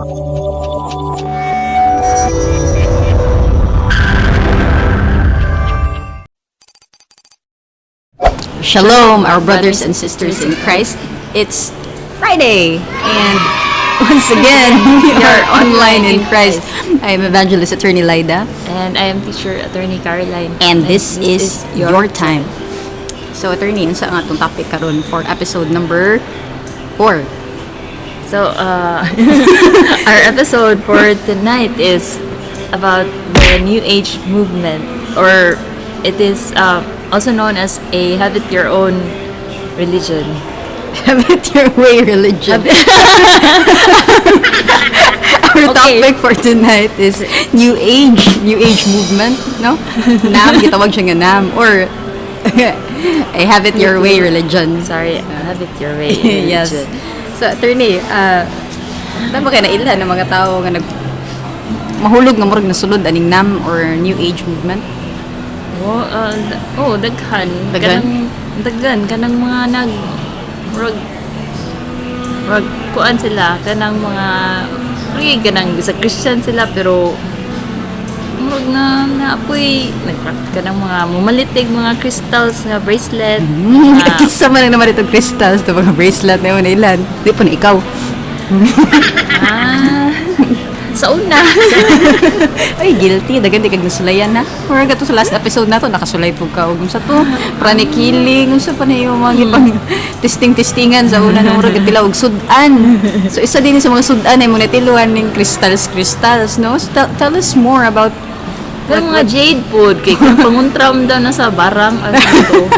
Shalom, our brothers and sisters in Christ. It's Friday, and once again, we are online in Christ. I am Evangelist Attorney Lyda, And I am Teacher Attorney Caroline. and this is your time. So, Attorney, unsa ang atong topic karon for episode number 4? So, our episode for tonight is about the New Age movement, or it is also known as a have it your own religion. Have it your way religion. Our Okay. topic for tonight is New Age movement, no? NAM, gitawag siya nga NAM, or I have it your way religion. Sorry, have it your way Yes. religion. So, attorney, tama kayo na ilan ng mga tao nga mahulog nga murag nasulod aning NAM or New Age movement? Daghan. Daghan? Daghan kanang mga rag kuan sila kanang mga kanang sa Christian sila pero murag naapoy kanang mga mumalitig mga crystals nga bracelet. Isa man naman itong crystals, ito mga bracelet na yun na ilan. Di pa na ikaw. Sa una. Ay, guilty. Dagan di kag nasulayan na. Murag ato sa last episode na to, nakasulay po ka. Ug sa to, pranikiling, unsa pa na yung mga gipang testing-testingan sa una na murag pila og sudan. So, isa din sa mga sudan ay muna tiluan ng crystals, no? So, tell us more about Yung mga jade food, kay kung panguntram daw na sa barang, ano to?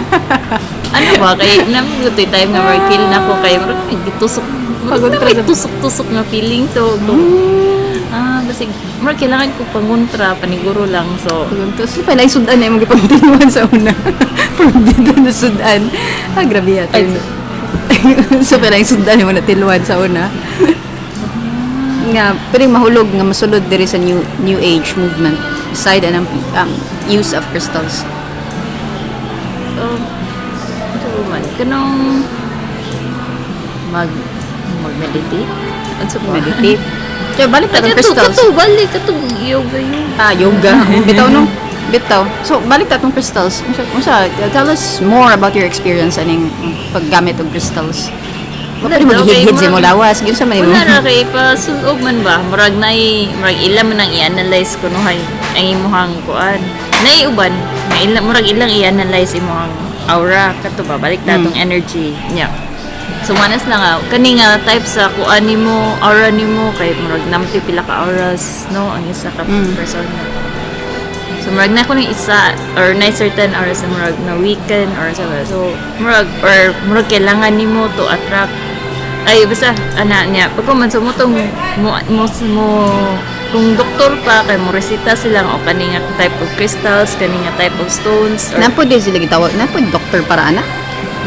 Ano ba, kay namin time na kill na ko, kay gitusok, may tusok-tusok na feeling, so, basig, kailangan ko panguntra, paniguro lang, so, so, pala yung sudan ay mga ipagtinuan sa una. Forbidden na sudan. Grabe yatin. So, pala yung sudan ay mga tiluan sa una. Nga, pero mahulog nga masulod diri sa New Age movement beside ang use of crystals. ito man, kanong mag-meditate? Ano sa Meditate. So, balik na itong crystals. Balik, katong yoga yun. Yoga. Bitaw no? Bitaw. So, balik na itong crystals. Tell us more about your experience aning paggamit ng crystals. Wala mo gihid mo lawas. Yun sa may mo. Wala na kay pasulog man ba? Murag ilang man ang i-analyze ko no hay ang imuhang kuan. Nay uban, murag ilang i-analyze imuhang aura kato ba balik ta tong energy niya. So manas lang kani nga type sa kuan nimo, aura nimo kay murag namti pila ka auras no ang isa ka person. So murag na ko ng isa or na certain auras na murag na weekend or so murag kailangan nimo to attract ay basta ana niya pag man sumutong mo kung doktor pa kay mo resita sila o kaninga type of crystals kaninga type of stones or Napo din sila gitawag. Napo doktor para ana.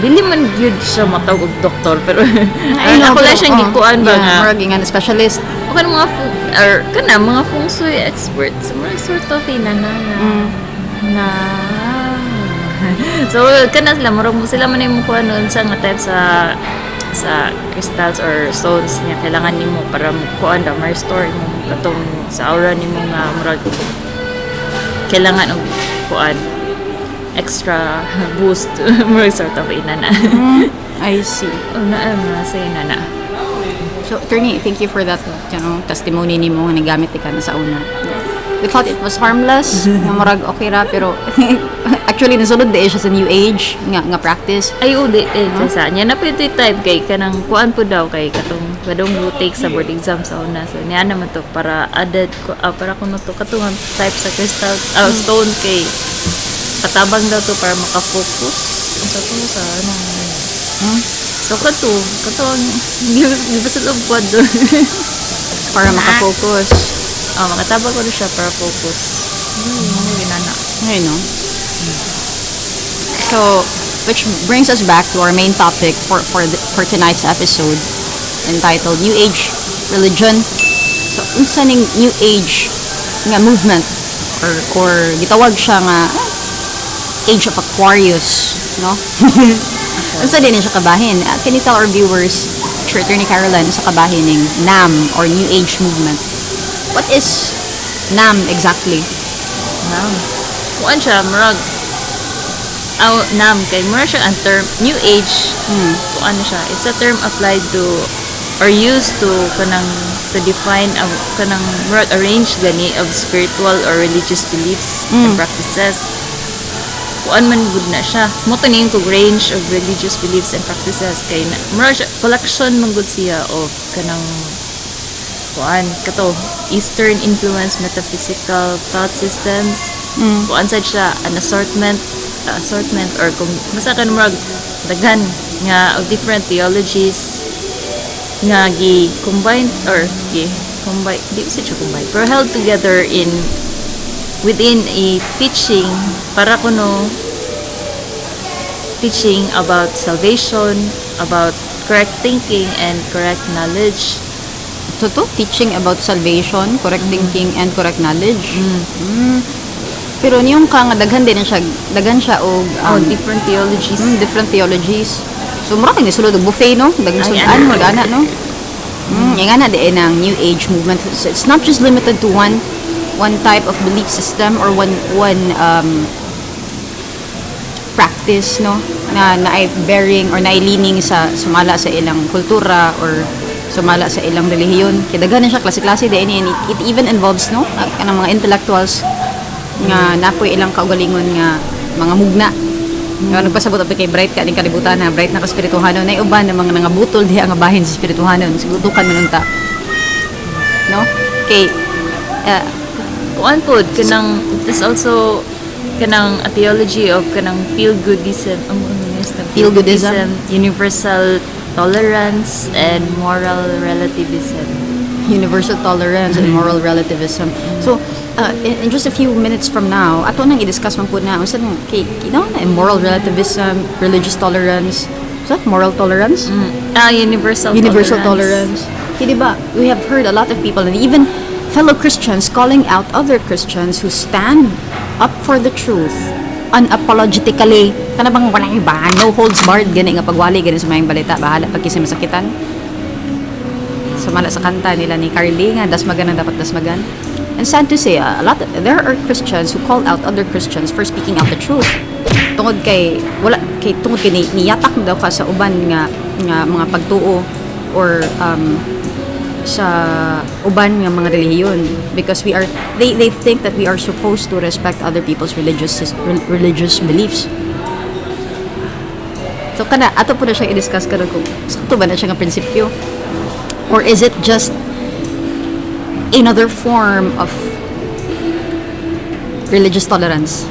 dili man gyud siya matawag og doktor pero ako lang siyang gikuan ba nga Murag nga specialist. o kanang mga or kana mga feng shui experts mga sort of na so kana sila murag sila man yung kuan sa nga type sa crystals or stones niya kailangan nimo para kuan da ma-restore mo katong sa aura nimo nga murag kailangan og kuan extra boost murag sort of inana. I see. Sa inana. So, attorney, thank you for that, testimony nimo nga nagamit ka na sa una. We thought it was harmless, nga murag okay ra, pero actually nasulod di siya sa New Age nga practice. Ay udi sa niya na pwede type kay kanang kuan po daw kay katong badong take sa board exam sa una so niya naman to para added ko para kuno to katong type sa crystal stone kay katabang daw to para maka-focus sa to sa ano so katong di ba sa loob quad doon Para makafocus. makatabang ko siya para focus mga ginana Ayun, no? So, which brings us back to our main topic for tonight's episode, entitled New Age Religion. So, unsa ning New Age nga movement or gitawag siya nga Age of Aquarius, no? Unsa din siya kabahin? Can you tell our viewers teacher, Attorney Caroline, sa kabahin ng NAM or New Age movement. What is NAM exactly? Nam. Kuan siya, murag, nam, kay mura siya ang term, New Age, kuan siya, it's a term applied to, or used to, to define, kanang, murag, a range gani of spiritual or religious beliefs and practices. Kuan man gud na siya. Mo taning kog range of religious beliefs and practices kay mura siya collection man gud siya of kanang kuan kato Eastern influence metaphysical thought systems. Kuan sad siya an assortment or kung basta kan murag daghan nga of different theologies nga gi combined or gi combine di siya combine pero held together in within a teaching para kuno teaching about salvation, about correct thinking and correct knowledge. So to teaching about salvation, correct thinking and correct knowledge. Pero niyong ka nga daghan din siya, daghan siya og Different theologies. different theologies. So mura kay sulod og buffet no, daghang Ay, sudan ano, magana no. Yung ana din ang New Age movement. So it's not just limited to one type of belief system or one practice no na ay bearing or nailining sa sumala sa ilang kultura or sumala sa ilang relihiyon. Kaya daghan na siya klase-klase din and it even involves no kanang mga intellectuals nga napoy ilang kaugalingon nga mga mugna. Nga nagpasabot kay Bright ka ning kalibutan na Bright na ka espirituhanon na uban ng mga nangabutol diha nga bahin sa espirituhanon sigudukan man unta. No? Kay Kuan pod kanang this also kanang a theology of kanang feel goodism. Feel-goodism. Universal tolerance and moral relativism. Universal tolerance and moral relativism. So, in just a few minutes from now, ato nang i-discuss man po na unsa nang kay moral relativism, religious tolerance, so moral tolerance, Universal tolerance. Kaya diba, we have heard a lot of people and even fellow Christians calling out other Christians who stand up for the truth unapologetically. Kana bang walang iba, no holds barred gani nga pagwali gani sa mga balita, bahala pag kasi masakitan. Sumala sa kanta nila ni Carly nga dasmagan ang dapat dasmagan. And sad to say, there are Christians who call out other Christians for speaking out the truth. Tungod kay niyatak daw ka sa uban nga mga pagtuo or sa uban nga mga relihiyon because they think that we are supposed to respect other people's religious beliefs. So kana ato po na siya i-discuss karon kung sakto ba na siya nga prinsipyo or is it just another form of religious tolerance?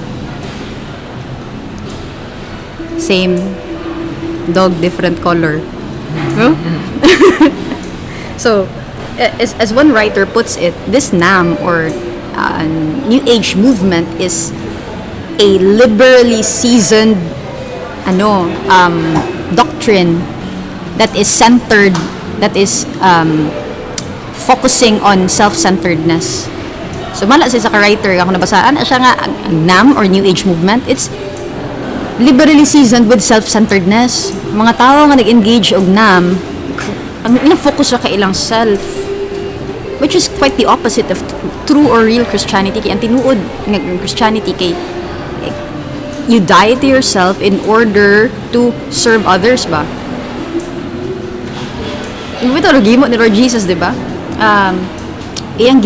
Same dog, different color. No? So, as one writer puts it, this NAM or New Age movement is a liberally seasoned doctrine that is centered, that is focusing on self-centeredness. So, mala sa writer, ako nabasaan, siya nga, ang NAM or New Age movement, it's liberally seasoned with self-centeredness. Mga tao nga nag-engage og NAM, ang ina-focus ra ka ilang self, which is quite the opposite of true or real Christianity. Kaya ang tinuod ng Christianity kay you die to yourself in order to serve others ba? Ito gimo ni Lord Jesus, di ba? Iyang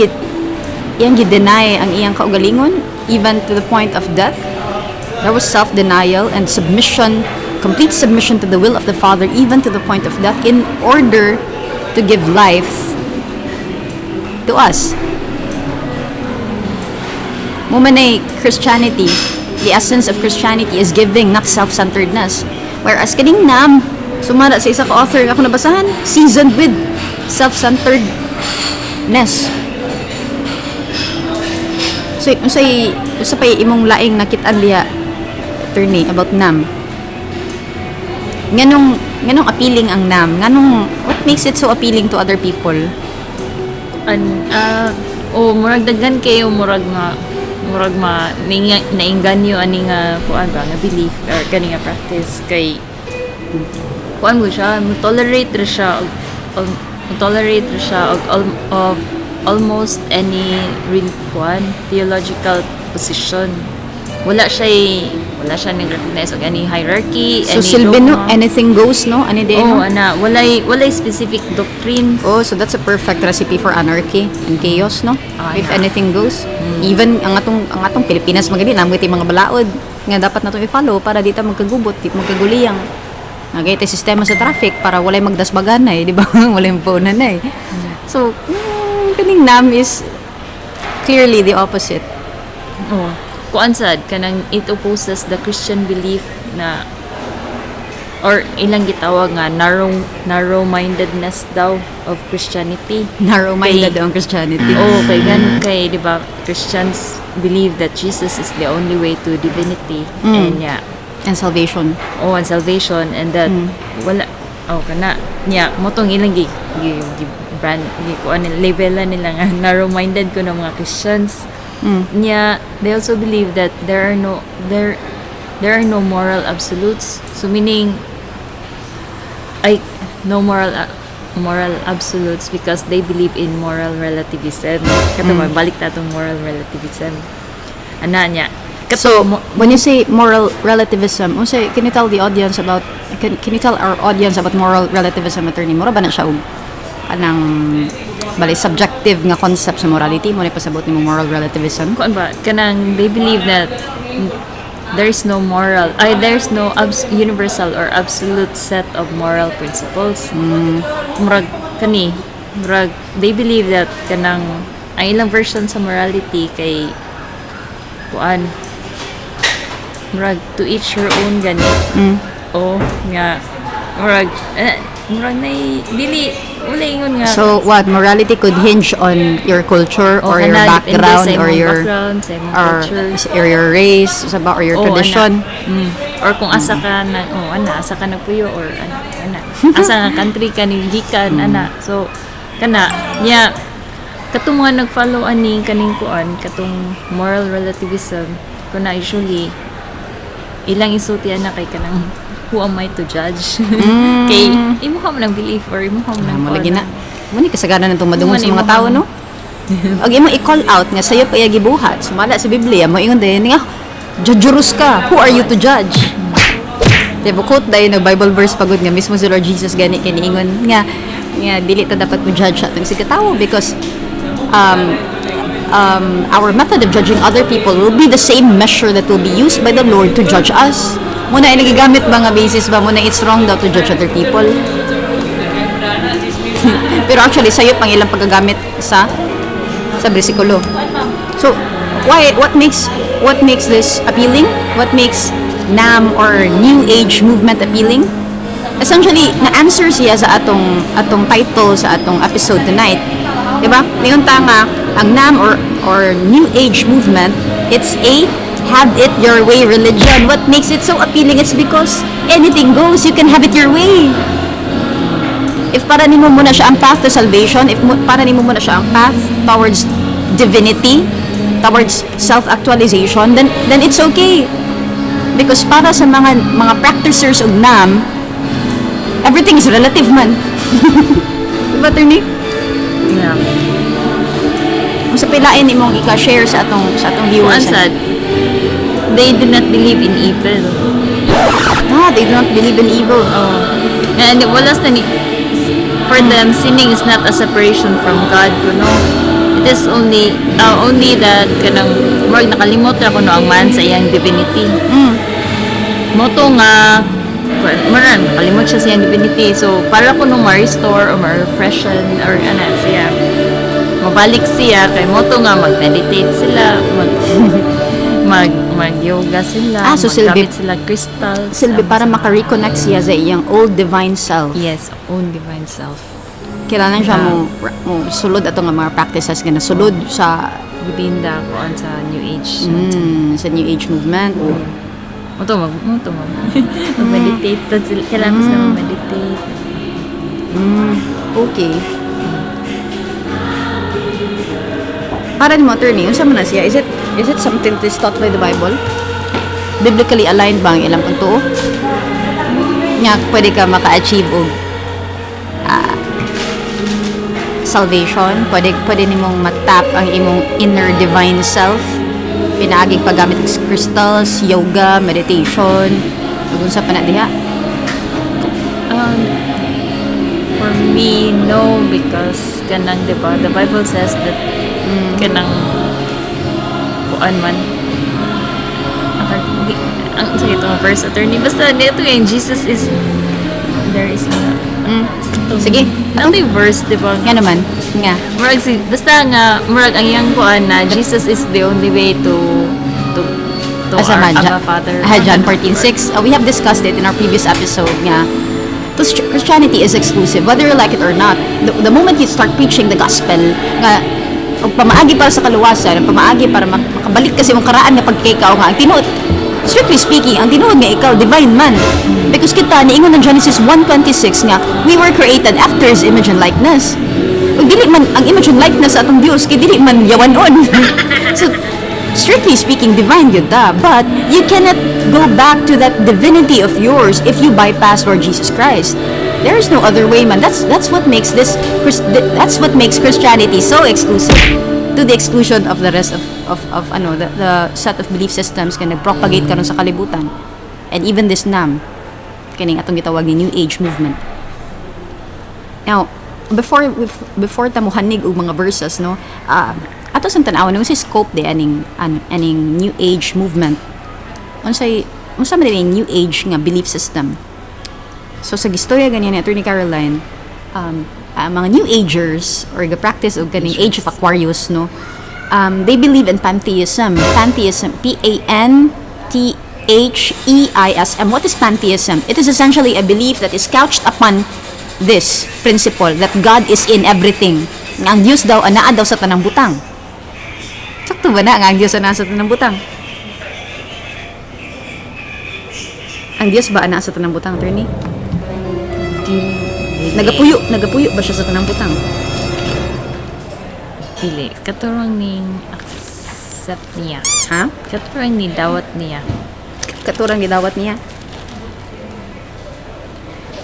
deny ang iyang kaugalingon even to the point of death. There was self-denial and submission, complete submission to the will of the Father even to the point of death in order to give life to us. Mumanay Christianity, the essence of Christianity is giving, not self-centeredness. Whereas kaning NAM, sumara sa isa ka author nga ako nabasahan, seasoned with self-centeredness. So, usa pa imong laing nakitaan diha, attorney, about NAM. Nganong appealing ang NAM? What makes it so appealing to other people? Murag daghan kayo murag nainganyo ani nga kuan ba nga belief or kani nga practice kay kuan mo siya, mo tolerate ra siya tolerate siya of almost any real theological position. Wala siya nag-recognize og any hierarchy, So any silbi no, dogma. anything goes no, ani day Oh, no. ana, walay specific doctrine. Oh, so that's a perfect recipe for anarchy and chaos, no? Ah, If yeah. anything goes. Even ang atong Pilipinas magani namo iti mga balaod nga dapat natong i-follow para di ta magkagubot, di magkaguliyang. Nagay iti sistema sa traffic para walay magdasbagan na di ba? Walay punan na So, kaning nam is clearly the opposite. Oh, kuan sad kanang it opposes the Christian belief na or ilang gitawag nga narrow-mindedness daw of Christianity. Narrow-minded Kay- ang Christianity. Oh, kay di ba Christians believe that Jesus is the only way to divinity and yeah, And salvation. and salvation and that wala kana motong ilang brand kuan labelan nila nga narrow-minded ko ng mga Christians. They also believe that there are no moral absolutes. So meaning no moral absolutes because they believe in moral relativism. Kato balik ta tong moral relativism. Ana niya. So, when you say moral relativism, can you tell the audience about, can you tell our audience about moral relativism, attorney? Mura ba na siya kanang bali subjective nga concept sa morality mo na pasabot ni moral relativism? Kuan ba kanang they believe that there's no universal or absolute set of moral principles. Murag they believe that kanang ang ilang version sa morality kay kuan murag to each your own gani. O nga murag dili wala ingon nga. So, what? Morality could hinge on your culture or your kana, depende background sa or imong your background, sa imong culture. or your race, or your tradition. Or kung asa ka asa ka nagpuyo or asa nga country ka gikan so kana katong mga nag-follow ani kaning kuan katong moral relativism kuna usually ilang isulti na kay kanang who am I to judge kay imo ka man ang belief or imo ka man ang Mo lagi na. kuan Mo ni kasagaran nitong madungog sa Mo mga ni tao, mo- no? Og imo i-call out nga sayo pa gibuhat. Sumala sa Biblia mo ingon din nga judgerus ka. Who are you to judge? Diba quote dahil nag-Bible verse pagod nga mismo si Lord Jesus gani kiniingon nga dili ta dapat mo judge atong si katawo because our method of judging other people will be the same measure that will be used by the Lord to judge us. Muna ay nagigamit ba nga basis ba muna it's wrong daw to judge other people? Pero actually sayo pang ilang paggagamit sa bersikulo. So what makes this appealing? What makes NAM or New Age movement appealing? Essentially na-answer siya sa atong title sa atong episode tonight. Diba? Ngayon nga ang NAM or New Age movement, it's a have it your way religion. What makes it so appealing? It's because anything goes. You can have it your way. If para nimo muna siya ang path to salvation, para nimo muna siya ang path towards divinity, towards self-actualization, then it's okay. Because para sa mga practitioners of NAM, everything is relative man. Diba, attorney? yeah Kung sa pilain imong ika-share sa atong viewers. kuan sad they do not believe in evil. They do not believe in evil. And wala sa ni for them sinning is not a separation from God kuno. It is only that kanang wag nakalimot ra kuno ang man sa iyang divinity. Moto nga maran nakalimot siya sa iyang divinity. So para kuno ma-restore or ma-refreshen or siya mabalik siya kay moto nga mag-meditate sila mag-yoga sila, So maggamit sila crystals. Silbi para maka-reconnect siya sa iyang old divine self. Yes, own divine self. Kailangan siya mo sulod ato nga mga practices nga nasulod sa Within the kuan sa New Age. sa New Age movement. Mag-meditate. Kailangan sila mag-meditate. Okay. Para ni mo, attorney, unsa man na siya? Is it something that is taught by the Bible? Biblically aligned ba ang ilang punto? Nga, pwede ka maka-achieve og salvation, pwede nimong matap ang imong inner divine self. Pinaagig paggamit ng crystals, yoga, meditation, ug unsa pa na diha. For me, no, because kanang, diba, the Bible says that kanang kuan man ang sakit ng verse attorney basta dito yung Jesus is there is no Sige, ang may verse, diba, nga naman, nga. murag basta nga murag ang iyang kuan na Jesus is the only way to Asa our man, Abba Father. John 14:6. We have discussed it in our previous episode nga. Christianity is exclusive, whether you like it or not. The moment you start preaching the gospel, nga, og pamaagi para sa kaluwasan, pamaagi para makabalik kasi mong karaan nga pagkikaw nga, ang tinuod, strictly speaking, ang tinuod nga ikaw, divine man. Because kita, niingon ng Genesis 1:26 nga, we were created after His image and likeness. Ug dili man, ang image and likeness sa atong Dios, kay dili man yawanon. So, strictly speaking, divine yun da. But you cannot go back to that divinity of yours if you bypass Lord Jesus Christ. There is no other way, man. That's what makes that's what makes Christianity so exclusive, to the exclusion of the rest of the set of belief systems nga nagpropagate karon sa kalibutan. And even this kining atong gitawag ni New Age movement. Now, before ta muhanig og mga verses, no, ato sang tan-aw no si scope de aning New Age movement. Unsa man din New Age nga belief system. So sa gistorya ganyan ni Attorney Caroline, mga New Agers or ga practice og kaning Age of Aquarius, no, they believe in pantheism. Pantheism, Pantheism. What is pantheism? It is essentially a belief that is couched upon this principle that God is in everything. Nga ang Diyos daw anaa daw sa tanang butang. Sakto ba na nga ang Diyos anaa sa tanang butang? Ang Diyos ba anaa sa tanang butang, attorney? Nagapuyo ba siya sa tanang butang? Dili katurang ning accept niya. Ha? Katurang ni dawat niya. Katurang gidawat niya.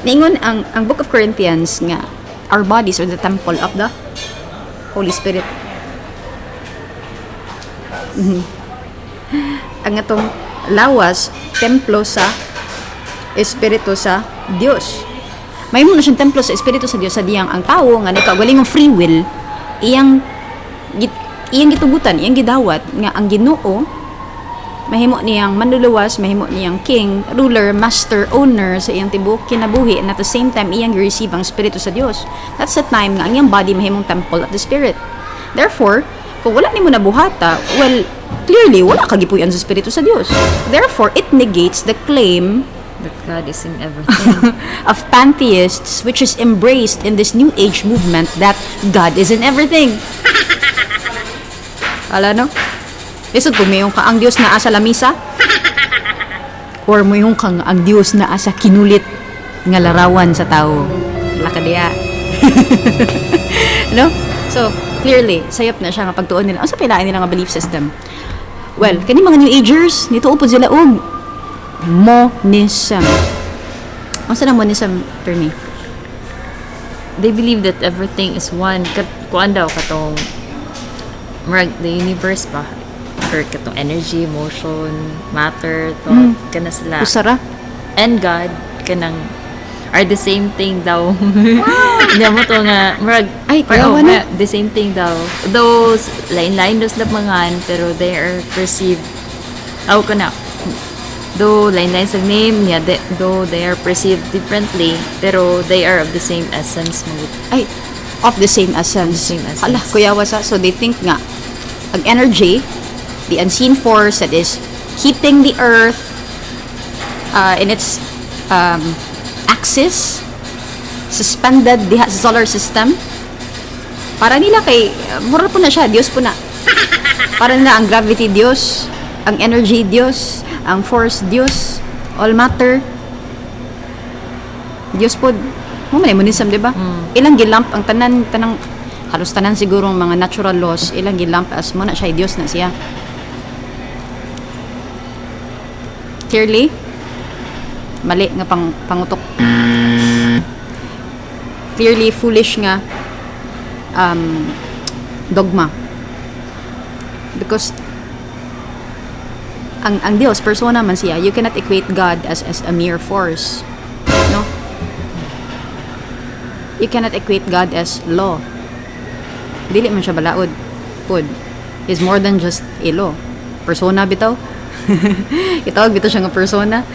Ningon ang Book of Corinthians nga, our bodies are the temple of the Holy Spirit. Ang atong lawas, templo sa Espiritu sa Dios. May mo na siyang templo sa Espiritu sa Dios sa diyang ang tao nga nagkagaling ng free will, iyang gitugutan, iyang gidawat nga ang Ginoo mahimo niyang manluluwas, mahimo niyang king, ruler, master, owner sa iyang tibuok kinabuhi, and at the same time iyang receive ang Espiritu sa Dios. That's the time nga ang iyang body mahimong temple of the Spirit. Therefore, kung wala nimo nabuhata, well, clearly wala ka gipuy-an sa Espiritu sa Dios. Therefore, it negates the claim That God is in everything. of pantheists, which is embraced in this New Age movement, that God is in everything. Ala no? Lisod kung mayong ka ang Diyos na asa lamisa, or mayong kang ang Diyos na asa kinulit nga larawan sa tao. Laka diya. No? So, clearly, sayop na siya nga pagtuon nila. Ang sa pilain nila nga belief system? Well, kani mga New Agers, nito upod sila og monism. Ang sa na monism, attorney? They believe that everything is one. Kuan daw katong the universe ba? Or katong energy, emotion, matter, thought, kana sila. Usara? And God, kanang are the same thing daw. Hindi mo to nga, Ay, kayawa na. the same thing daw. Those, lain-lain dos lamangan, pero they are perceived, ko na, though lain-lain sa name niya, though they are perceived differently, pero they are of the same essence mo. Ay, of the same essence. The same essence. Hala, kuyawa sa. So, they think nga, ang energy, the unseen force that is keeping the earth in its axis, suspended diha sa solar system. Para nila kay, moral po na siya, Diyos po na. Para nila ang gravity Diyos, ang energy Diyos, ang force Diyos, all matter Diyos po. Mo man monism, di ba? Ilang gilamp ang tanang halos tanan siguro mga natural laws, ilang gilamp as mo na siya Diyos na siya. Clearly, mali nga pangutok. Clearly foolish nga dogma. Because ang Diyos, persona man siya, you cannot equate God as a mere force. No? You cannot equate God as law. Dili man siya balaod. Pod. Is more than just a law. Persona bitaw. Itawag bitaw siya nga persona.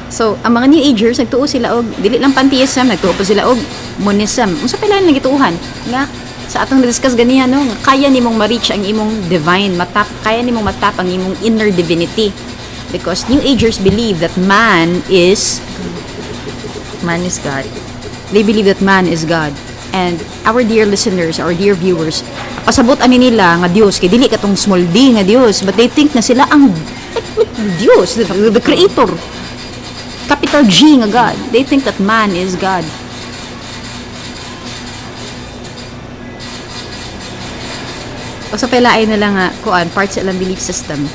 So, ang mga New Agers, nagtuo sila og, dili lang pantheism, nagtuo pa sila og monism. Unsa pa lang nagituuhan? Nga, sa atong discuss ganiya, no? Nga kaya nimong ma-reach ang imong divine, kaya nimong matap ang imong inner divinity. Because New Agers believe that man is God. They believe that man is God. And our dear listeners, our dear viewers, pasabot ani nila nga Dios kay dili katong small d nga Dios, but they think na sila ang Dios, the creator. Capital G nga God. They think that man is God. O sa pelaay na lang nga kuan part sa ilang belief system.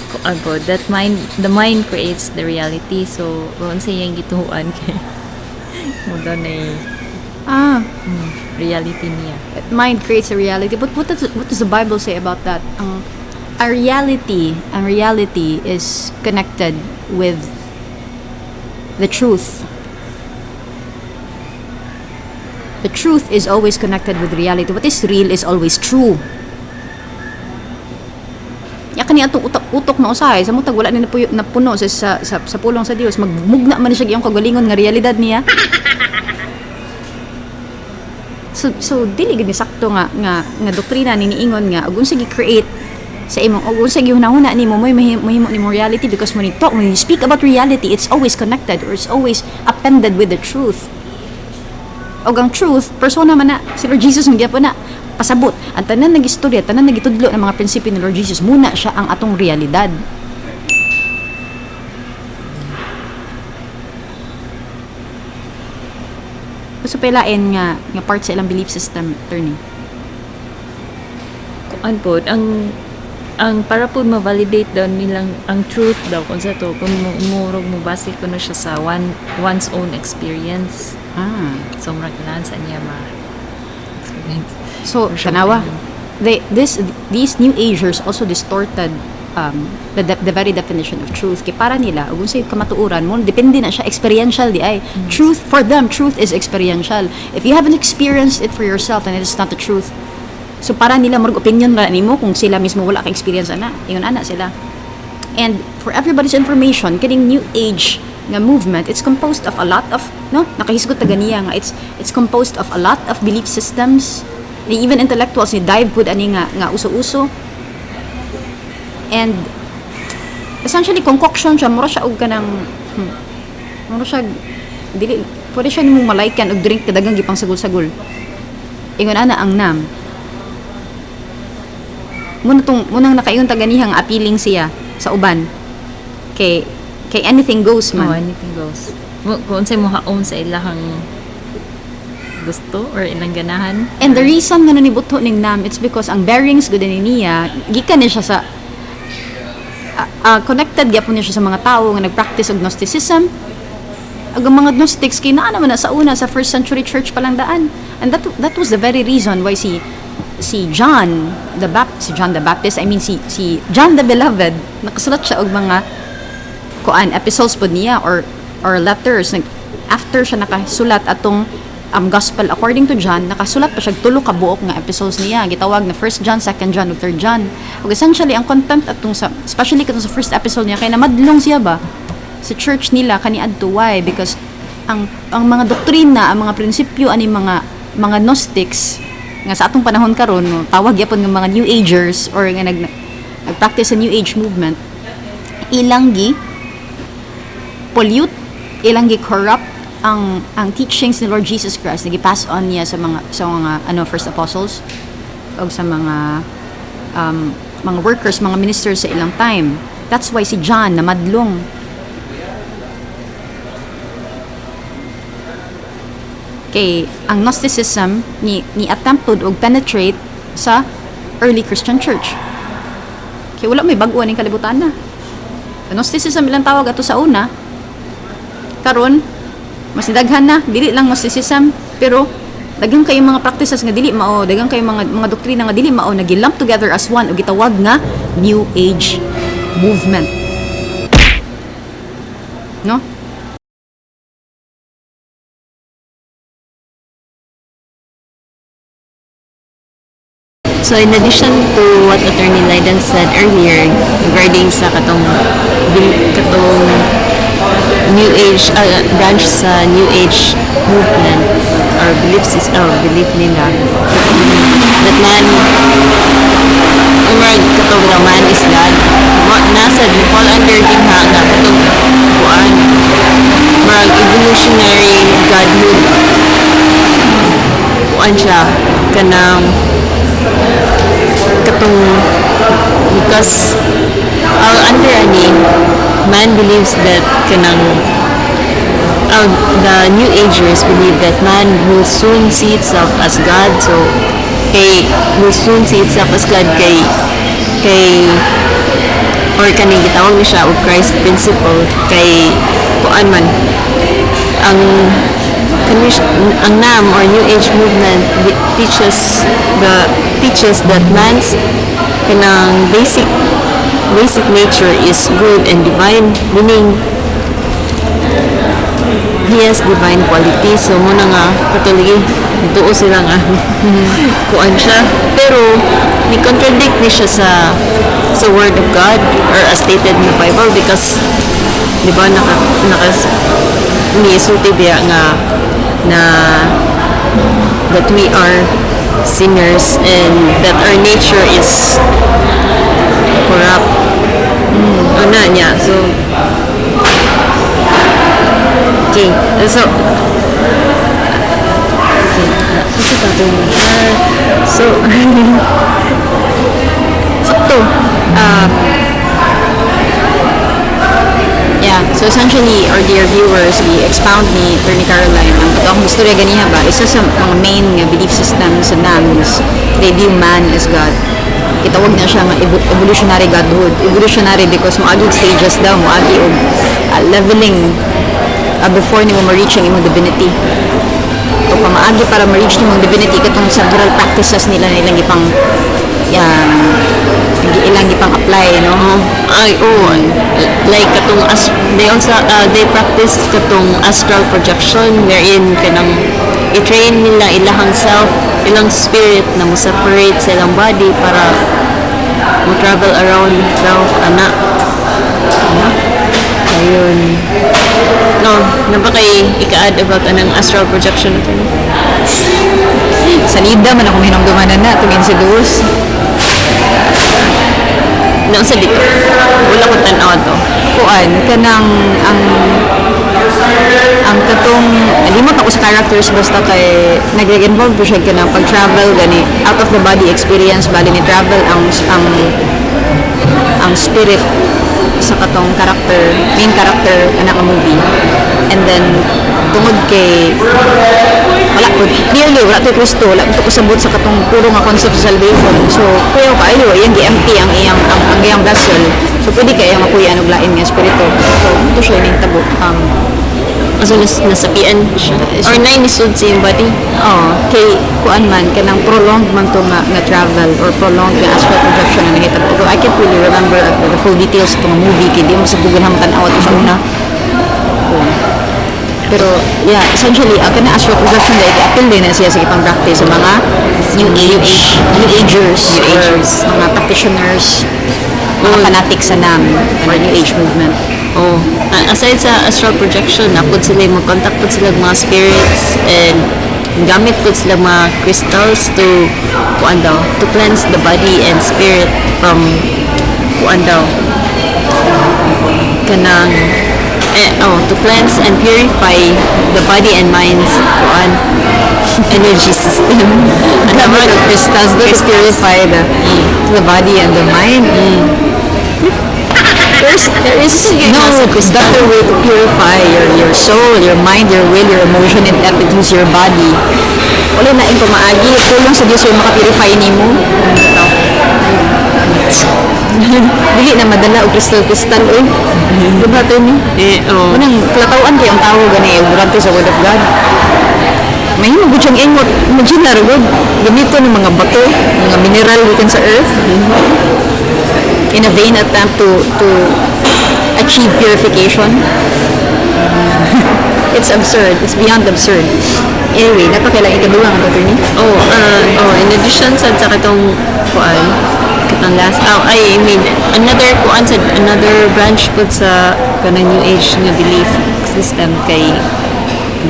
Kuan po, the mind creates the reality. So, kung sa iyang gituhuan kay mo daw na reality niya. Mind creates a reality. But what does the Bible say about that? A reality is connected with the truth. The truth is always connected with reality. What is real is always true. Ya kani atong utok na usahay sa mutag wala ni napuno sa pulong sa Dios, magmugna man siya iyang kagalingon nga realidad niya. So dili gid ni sakto nga doktrina ni niingon nga ug unsa gi-create sa imong ug unsa gihunahuna nimo moy mahimo nimo reality, because when you speak about reality, it's always connected or it's always appended with the truth. Og ang truth, persona man na, si Lord Jesus ang gyapon na pasabot. Ang tanan nagistorya, tanan nagitudlo ng mga prinsipyo ni Lord Jesus, muna siya ang atong realidad. So pelain nga part sa ilang belief system, attorney. Kuan po, ang para po ma-validate daw nilang ang truth daw kung sa to, kung murog mo base ko na siya sa one's own experience. So murag kailangan sa niya ma-experience. So, tanawa, these New Agers also distorted the very definition of truth. Kaya para nila, kung sa'yo kamatuuran mo, depende na siya, experiential di ay. Truth, for them, truth is experiential. If you haven't experienced it for yourself, then it is not the truth. So, para nila, marag opinion na nimo kung sila mismo wala ka-experience na. Ingon ana sila. And for everybody's information, kining New Age nga movement, it's composed of a lot of, nakahisgot na ganiya nga, it's composed of a lot of belief systems. Even intellectuals ni dive pud ani nga uso-uso. And essentially concoction siya, mura siya og kanang mura siya dili pwede siya nimong malaykan og drink kadagang gipang sagol-sagol. Ingon ana ang nam. Munang nakaingon ta ganihang appealing siya sa uban. Kay anything goes man. Oh, anything goes. Kung unsay mo haon sa ilahang gusto or ilang ganahan. And the reason nga nanibutho ning nam, it's because ang bearings gud ni niya gikan ni siya sa connected gyapon niya siya sa mga tawo nga nagpractice og Gnosticism. Ang mga Gnostics kay naa naman na sa una sa first century church pa lang daan. And that was the very reason why si John the Baptist, I mean si John the Beloved, nakasulat siya og mga epistles pod niya or letters after siya nakasulat atong gospel according to John, nakasulat pa siya tulo ka buok nga epistles niya, gitawag na 1 John, 2 John ug 3 John. Ug essentially ang content atong especially katong sa first epistle niya kay namadlong siya ba sa church nila kaniadto. Why? Because ang mga doktrina, ang mga prinsipyo ani mga Gnostics nga sa atong panahon karon tawag gyapon nga mga New Agers or nga nagpractice sa New Age movement, ilang pollute, ilang corrupt ang teachings ni Lord Jesus Christ, nagi-pass on niya sa mga first apostles o sa mga workers, mga ministers sa ilang time. That's why si John namadlong. Kay ang Gnosticism ni attempted og penetrate sa early Christian church. Kay wala may bag-o ning kalibutan na. Gnosticism ilang tawag ato sa una. Karon mas daghan na, dili lang Gnosticism, pero daghang kay mga practices nga dili mao, daghang kay mga doktrina nga dili mao nagilump together as one ug gitawag nga New Age movement. No? So in addition to what Attorney Lyden said earlier regarding sa katong New Age branch sa New Age movement or belief nila that man umrag katong nga man is God nasa fall under din ha nga katong kuan marag evolutionary godhood kuan siya kanang katong because under ani man believes that kanang the New Agers believe that man will soon see itself as God, so will soon see itself as God kay or kaning gitawag ni siya og Christ principle kay kuan man ang NAM or New Age movement teaches that man's kanang basic nature is good and divine, meaning he has divine qualities. So muna nga katuloy duo sila nga kuan siya, pero ni contradict ni siya sa word of God or as stated in the Bible because di ba naka niisulti biya nga na that we are sinners and that our nature is corrupt. Ano niya? So okay. So so essentially, our dear viewers, i-expound ni Attorney Caroline ang katong istorya ganiha ba, isa sa mga main nga belief system sa NAMs, they view man as God. Itawag na siya nga evolutionary godhood. Evolutionary because moagi stages daw, moagi og leveling before nimo ma-reach ang imong divinity. O pamaagi para ma-reach nimong divinity katong several practices nilang ipang ilang ipang apply, no? Like katong they practice katong astral projection wherein kanang i-train nila ilahang self, ilang spirit na mo separate sa ilang body para mo travel around daw ana. Ayun. No, napa kay ika-add about anang astral projection natin. Salida man ako hinumdumanan na tungin si Dus. Nang sa dito. Wala ko tanaw to. Kuan kanang ang katong limot ako sa characters basta kay nag-involve po siya kanang pag-travel gani out of the body experience bali ni travel ang spirit sa katong main character anak ng movie, and then tungod kay wala to Kristo, wala to kasabot sa katong puro nga concept sa salvation, so kuya kaayo iyang gi-empty ang iyang vessel, so pwede kay ang apuyan og lain nga espiritu, so ito siya ning tabo so nasapian siya or nine isud sa iyong body. Kay kuan man kanang prolonged man to nga travel or prolonged nga astral projection na nahitabo. Although I can't really remember the full details itong movie kay di mo sa Google hamtan awat sa una. Pero essentially kana astral projection dahil appeal din na siya sa ipang practice sa mga New Agers, mga practitioners, mga fanatics sa NAM or New Age movement. Aside sa astral projection, napod sila mag-contact po sila mga spirits and gamit po sila mga crystals to cleanse the body and spirit from to cleanse and purify the body and mind's energy system. Crystals to purify the body and the mind. There is no better way to purify your soul, your mind, your will, your emotion, and attitudes, your body. Wala na yung pamaagi. Tulong sa Diyos yung makapurify ni mo. Dili na madala o crystal, oy. Diba ito ni? Unang kalatawan kayong tao gani, durante sa Word of God. mahimo gud siyang ingot. Imagine na rin, gamito ng mga bato, mga mineral within sa earth, in a vain attempt to achieve purification. It's absurd. It's beyond absurd. Anyway, napakailang ikaduwa ang attorney. In addition sa katong kuan, katong last, I mean, another branch po sa kanang New Age nga belief system kay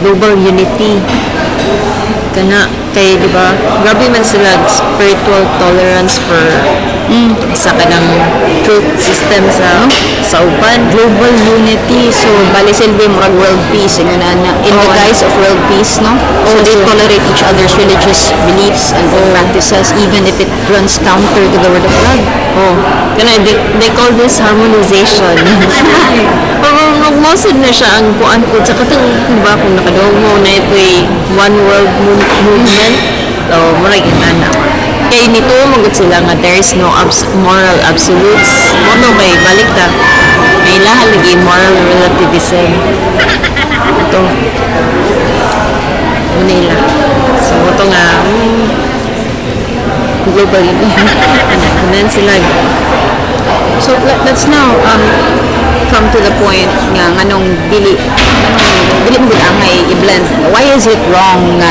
global unity. Kana kay di ba grabe man sila spiritual tolerance for sa kanang truth system sa uban. Global unity. So, bali silbi mo world peace. In the guise of world peace, no? So, they tolerate each other's religious beliefs and practices even if it runs counter to the word of God. Kana they call this harmonization. Magmosod na siya ang kuan po sa katong diba kung nakadawag mo na ito'y one world movement. So, murag na. Kay nito magot sila nga there is no moral absolutes. Mono kay balik ta. May lahat lagi moral relativism. Ito. Manila. So, ito nga global and sila. So, let's now come to the point nga nganong dili mo angay i-blend. Why is it wrong nga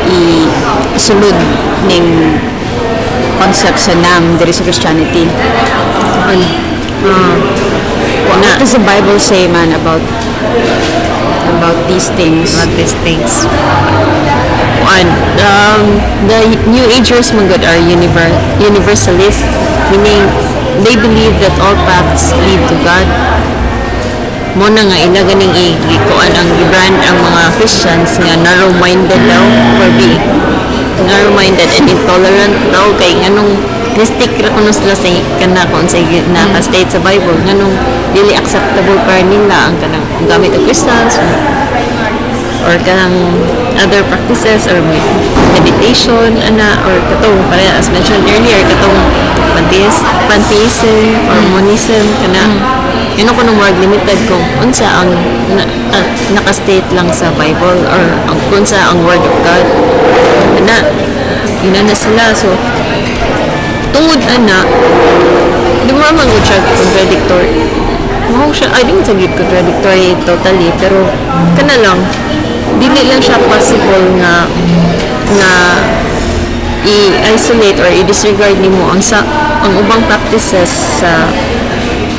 i-sulod ning concept sa NAM diri sa Christianity? What does the Bible say, man, about these things? About these things. The New Agers mga are universalists, meaning they believe that all paths lead to God. Muna nga ila ganing ikuan ang brand ang mga Christians nga narrow-minded daw for being narrow-minded and intolerant daw kay nganong nistik ra kuno sila sa kana kon sa naka-state sa Bible nganong dili acceptable para nila ang kanang gamit ng Christians or kanang other practices or meditation or katong para as mentioned earlier katong pantheism or monism kana yun ko nung word limited kung unsa ang naka-state lang sa Bible or unsa ang word of God yun na sila. So tungod di mo naman siya contradictory. I think it's a good contradictory totally, pero kana lang dili lang siya possible nga i-isolate or i-disregard nimo ang ubang practices sa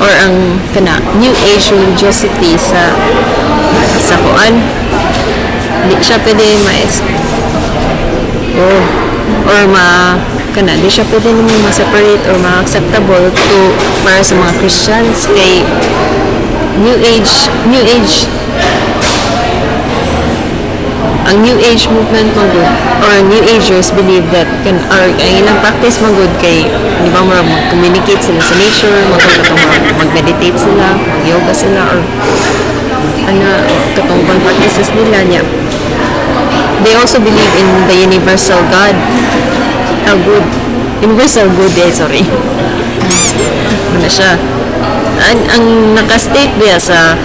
or ang kana New Age religiosity sa kuan. Di siya pwede di siya pwede nimo ma-separate or ma-acceptable para sa mga Christians kay New Age ang New Age movement magud or New Agers believe that or ang ilang practice magud kay di ba mag-communicate sila sa nature, mag-meditate sila, mag-yoga sila or katong practices nila niya. They also believe in the universal God. Universal good sorry. Ano siya? Ang naka-state diya sa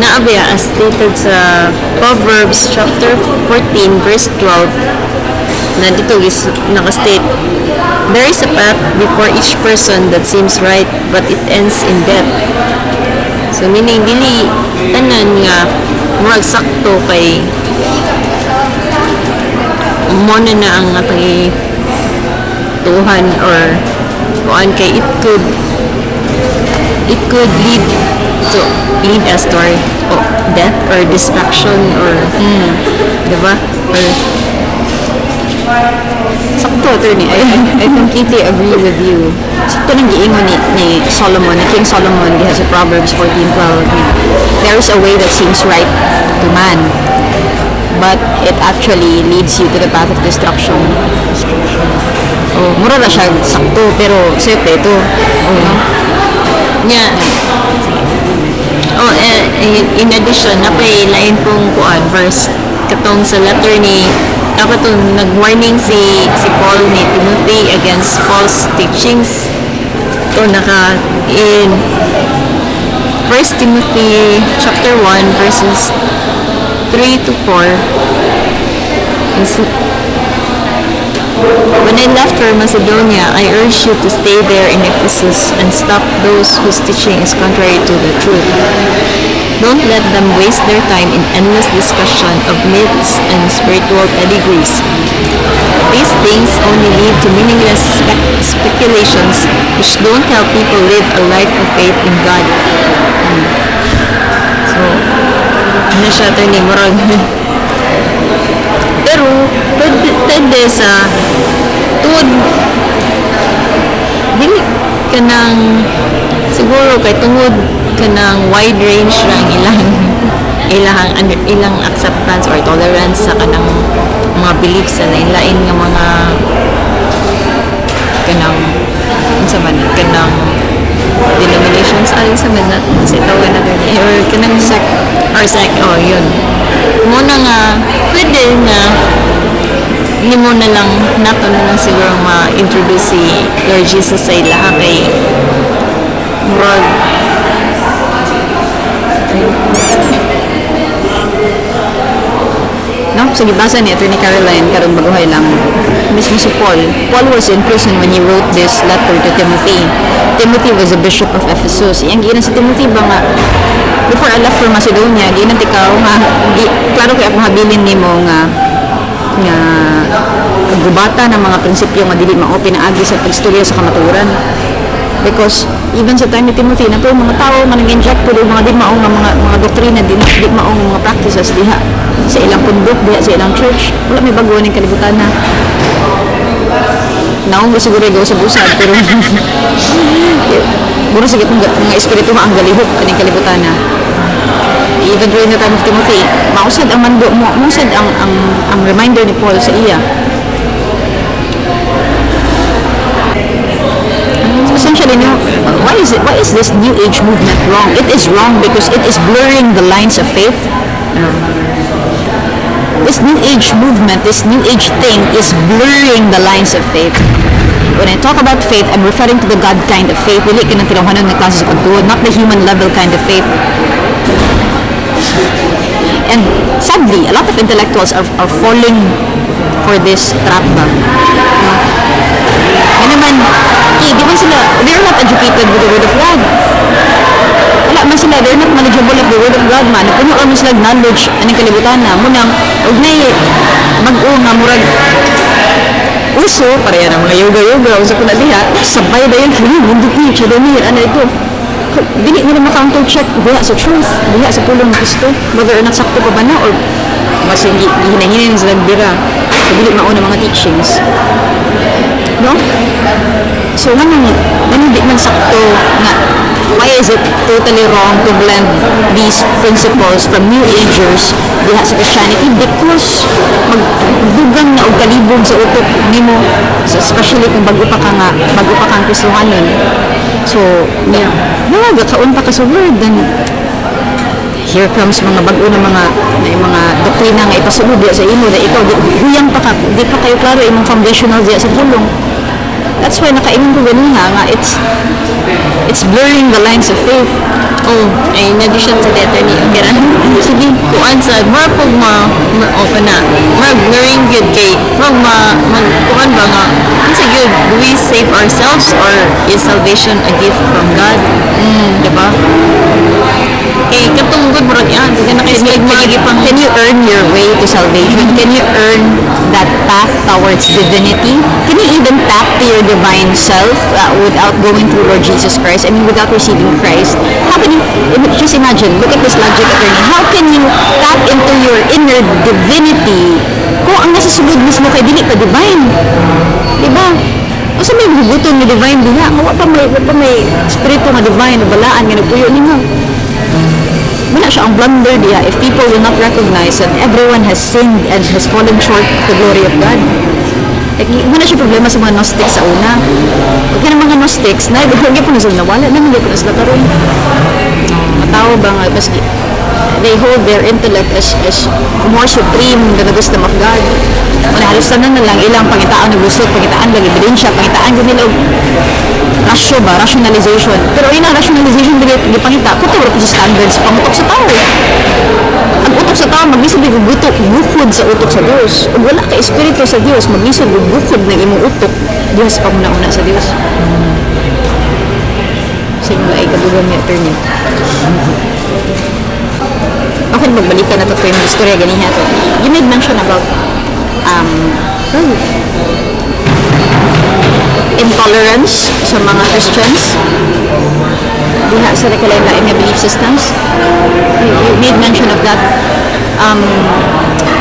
naabiya as stated sa Proverbs chapter 14 verse 12 na dito is naka-state, there is a path before each person that seems right but it ends in death. So meaning dili tanan nga murag sakto kay mo na ang atong tuhan or kuan kay it could lead us to death or destruction or diba or sakto attorney. I completely agree with you. Sakto nang giingon ni Solomon, ni King Solomon diha sa Proverbs 14:12. There is a way that seems right to man, but it actually leads you to the path of destruction. Mura na siya sakto, pero siyempre ito. Yeah. In addition, napay lain pong verse katong sa letter ni katong nag-warning si Paul ni Timothy against false teachings. Ito in 1 Timothy chapter 1 verses 3 to 4 When I left for Macedonia, I urge you to stay there in Ephesus and stop those whose teaching is contrary to the truth. Don't let them waste their time in endless discussion of myths and spiritual pedigrees. These things only lead to meaningless speculations which don't help people live a life of faith in God. So, ano siya ito ni Murag? Pero, pwede sa tuod, dili ka ng, siguro kay tungod ka ng wide range ng ilang acceptance or tolerance sa kanang mga beliefs sa lain-lain nga mga kanang unsa man kanang denominations alin sa man sa tawag na din or kanang sect oh yun muna nga pwede nga mo na lang nato na lang siguro ma-introduce si Lord Jesus sa ilaha kay murag no? So, gibasa ni Attorney Caroline, karong baguhay lang. Mismo si Paul. Paul was in prison when he wrote this letter to Timothy. Timothy was a bishop of Ephesus. Iyang ginan si Timothy ba nga, before I left for Macedonia, ginan ikaw nga, klaro kaya akong habilin ni mo nga gubata ng mga prinsipyo nga dili mao pinaagi sa pagstorya sa kamatuoran. Because even sa time ni Timothy na to mga tao nga nag-inject po mga di mao nga mga doktrina di mao nga mga practices diha sa ilang pundok diha sa ilang church wala may bago ning kalibutan na naong siguro gaw sa busad pero mura sige kung mga espiritu ang galihok kaning kalibutan na even during the time of Timothy mausad ang mando mo mausad ang reminder ni Paul sa iya. Essentially, no, why is this new age movement wrong? It is wrong because it is blurring the lines of faith. This new age movement, this new age thing is blurring the lines of faith. When I talk about faith, I'm referring to the God kind of faith. Dili ka ng tinuhanan ng klase sa pagtuod, not the human level kind of faith. And sadly, a lot of intellectuals are falling for this trap ba. Yan naman, di man sila, they're not educated with the Word of God. Wala man sila, they're not knowledgeable of the Word of God man. Puno kami sila knowledge, anong kalibutan na. Munang, huwag na mag-o nga murag, uso, para yan ang mga yoga-yoga, uso ko na diha, sabay na yan, hindi teach, ano ito. Dili nila maka-counter-check diha sa truth, diha sa pulong ng Kristo, whether or not sakto pa ba na, or mas hinahinay sila bira. So, dili mauna mga teachings. No? So, di man sakto na why is it totally wrong to blend these principles from New Agers diha sa Christianity? Because magdugang na og kalibog sa utok nimo, especially kung bago pa kang Kristohanon. So, yeah. Gakaon pa ka sa word, then here comes mga bago na mga doktrina nga ipasulod diya sa imo na ikaw huyang pa ka, di pa kayo klaro imong foundational diya sa pulong. That's why nakaingon ko ganiha nga it's blurring the lines of faith. Oh, ay in addition sa letter ni Ogeran. Sige, kuan sa more pag open na. Blurring good kay kuan ba nga unsa good, do we save ourselves or is salvation a gift from God? Diba? Okay, katong good murag yan. Can you earn your way to salvation? Can you earn that path towards divinity? Can you even tap to your divine self without going through Lord Jesus Christ? I mean, without receiving Christ? How can you, just imagine, look at this logic, attorney. How can you tap into your inner divinity kung ang nasa sulod mismo kay dili pa divine? Diba? O sa may huguton ni divine diha, wala pa may spirito nga divine, balaan nga nagpuyo nimo. Wala siya ang blunder diya if people will not recognize that everyone has sinned and has fallen short of the glory of God. Like, wala siya problema sa mga Gnostics sa una. Kaya ng mga Gnostics, nagagawin po na sila nawala, naman po na sila karoon. Matao ba nga, maski, they hold their intellect as more supreme than the wisdom of God. Wala halos na lang ilang pangitaan ng gusto, pangitaan lang ebidensya, pangitaan ko nila rationalization. Pero yun ang rationalization di pangita, kuto ra po sa standards pangutok sa tao. Ang utok sa tao maglisod og bukod sa utok sa Dios. Ug wala ka espiritu sa Dios, maglisod og bukod ng imong utok diha sa pamuna-una sa Dios. Sige ay kadugang ni attorney. Okay, magbalikan na to yung istorya ganiha to. You made mention about intolerance sa mga Christians diha sa lain-lain nga belief systems. You made mention of that.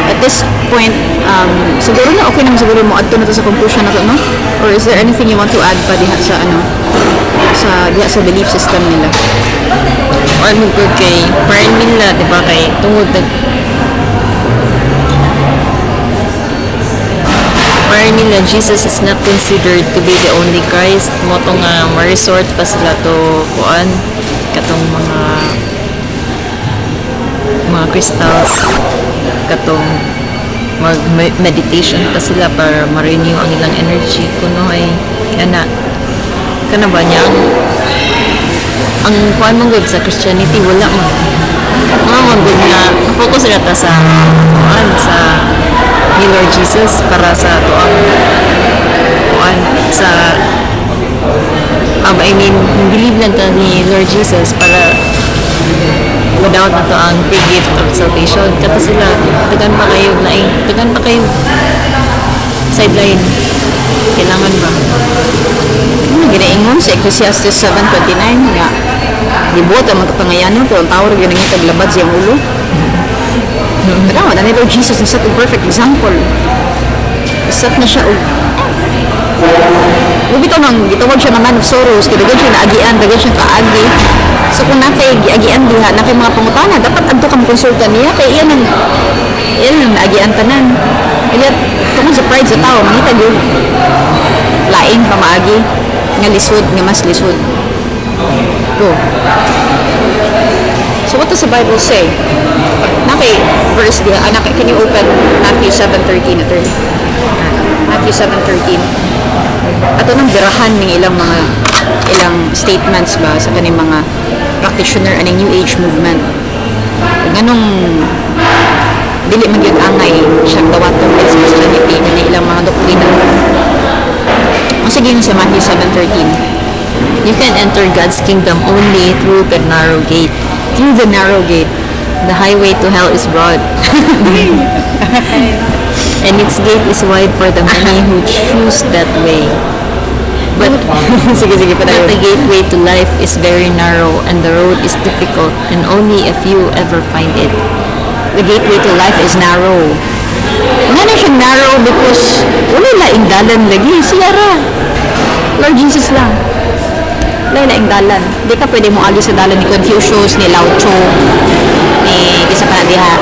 At this point, siguro na okay naman siguro mo adto na to sa conclusion na to, no? Or is there anything you want to add pa diha sa diha sa belief system nila? Ano ko kay parang nila, di ba, kay tungod parang nila Jesus is not considered to be the only Christ. Moto nga ma-resort pa sila to kuan katong mga crystals, katong mag-meditation pa sila para ma-renew ang ilang energy kuno ay kana ba niya ang kuan mong good sa Christianity wala man good nga focus sila ta sa kuan sa ni Lord Jesus para sa tuang kuan sa I mean believe lang ta ni Lord Jesus para without na to ang free gift of salvation kata sila tagan pa kayo sideline kailangan ba ginaingon sa Ecclesiastes 7:29 nga dibuot ang magkapangayanan pero ang tawag yun ang taglabad siyang ulo. Pero na ni Lord Jesus na set a perfect example. Set na siya bitaw nang gitawag siya ng man of sorrows kidagan siya naagian dagan siya kaagi. So kung nakay giagian diha nakay mga pangutana dapat adto kang konsulta niya kay iyan ang naagian tanan. Ilat tungod sa pride sa tao mangita gyud laing pamaagi nga lisod nga mas lisod. So what does the Bible say? Naki verse diha can you open Matthew 7:13 attorney? Matthew 7:13. Ato nang birahan ning ilang statements ba sa kaning mga practitioner aning New Age movement. Nganong dili man gyud angay siya dawaton sa Christianity kaning ilang mga doktrina. Sige sa Matthew 7:13. You can enter God's kingdom only through the narrow gate. Through the narrow gate. The highway to hell is broad. And its gate is wide for the many who choose that way. But sige but the gateway to life is very narrow and the road is difficult and only a few ever find it. The gateway to life is narrow. Nga na siya narrow because wala laing dalan lagi. Siya ra. Lord Jesus lang. Wala laing dalan. Di ka pwede mo agi sa dalan ni Confucius, ni Lao Tzu, ni isa pa na diha.